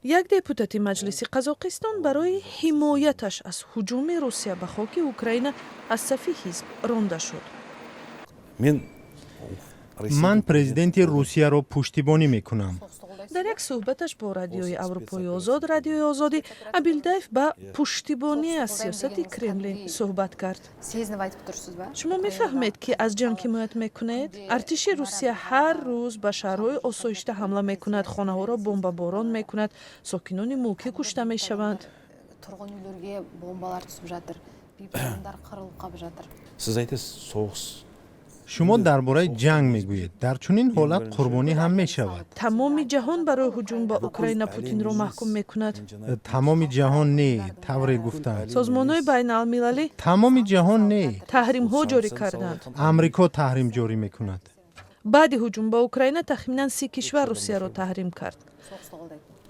یک депутати маҷлиси қазоқистон барои ҳимояташ аз ҳуҷуми Русия ба хоки Украина аз сафи ҳизб ронда шуд. ман президенти Русияро пуштибонӣ мекунам. дар як суҳбаташ бо радиои Аврупои озод, радиои озодӣ, Абилдаев ба пуштибонӣ аз сиёсати Кремлин суҳбат кард. шумо мефаҳмед ки аз ҷанг ҳимоят мекунед? артиши Русия ҳар рӯз ба шаҳрҳои осоишта ҳамла мекунад, хонаҳоро бомбаборон мекунад, сокинони мулкӣ кушта мешаванд. Siz aytasiz, so'g'is. шумо дар бораи ҷанг мегӯед. дар чунин ҳолат қурбонӣ ҳам мешавад. тамоми ҷаҳон барои ҳуҷум ба Украина Путинро маҳкум мекунад. тамоми ҷаҳон не, тавре гуфтанд. созмонҳои байналмилалӣ тамоми ҷаҳон не, таҳримҳо ҷорӣ карданд. амрико таҳрим ҷорӣ мекунад. баъди ҳуҷум ба Украина тахминан 30 кишвар Русияро таҳрим кард.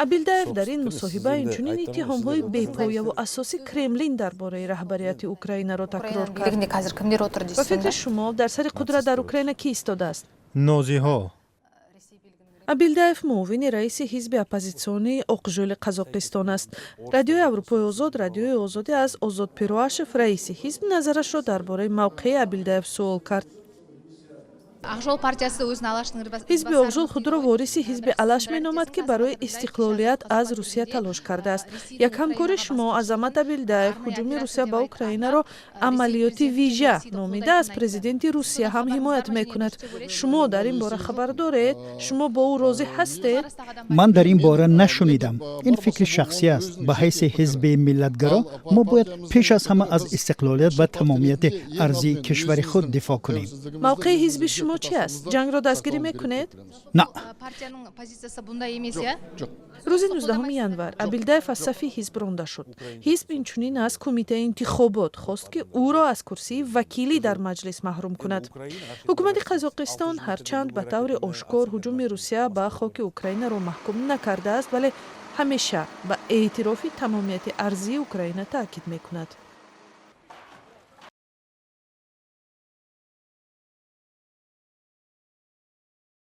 Абилдаев дар ин мусоҳиба инчунин иттиҳомҳои бепояву асоси Кремлин дар бораи раҳбарияти Украинаро такрор кард. ба фикри шумо дар сари қудрат дар Украина кӣ истодааст? нозиҳо. Абилдаев муовини раиси ҳизби оппозитсионии Оқжӯли Қазоқистон аст. радиои Аврупои озод, радиои озодӣ аз Озод Пируашев, раиси ҳизб, назарашро дар бораи мавқеи Абилдаев суол кард. ҳизби Оқжӯл худро вориси ҳизби Алаш меномад, ки барои истиқлолият аз Русия талош кардааст. як ҳамкори шумо, Азамат Абилдаев, ҳуҷуми Русия ба Украинаро амалиёти вижа номида, аз президенти Русия ҳам ҳимоят мекунад. шумо дар ин бора хабар доред? шумо бо ӯ розӣ ҳастед? ман дар ин бора нашунидам. ин фикри шахсӣ аст. ба ҳайси ҳизби миллатгаро мо бояд пеш аз ҳама аз истиқлолият ва тамомияти арзии кишвари худ дифоъ кунем. мавқеи ҳизби шумо чӣ аст? ҷангро дастгирӣ мекунед? на рӯзи 19 январ Абилдаев аз сафи ҳизб ронда шуд. ҳизб инчунин аз кумитаи интихобот хост, ки ӯро аз курсии вакилӣ дар маҷлис маҳрум кунад. ҳукумати Қазоқистон ҳарчанд ба таври ошкор ҳуҷуми Русия ба хоки Украинаро маҳкум накардааст, вале ҳамеша ба эътирофи тамомияти арзии Украина таъкид мекунад.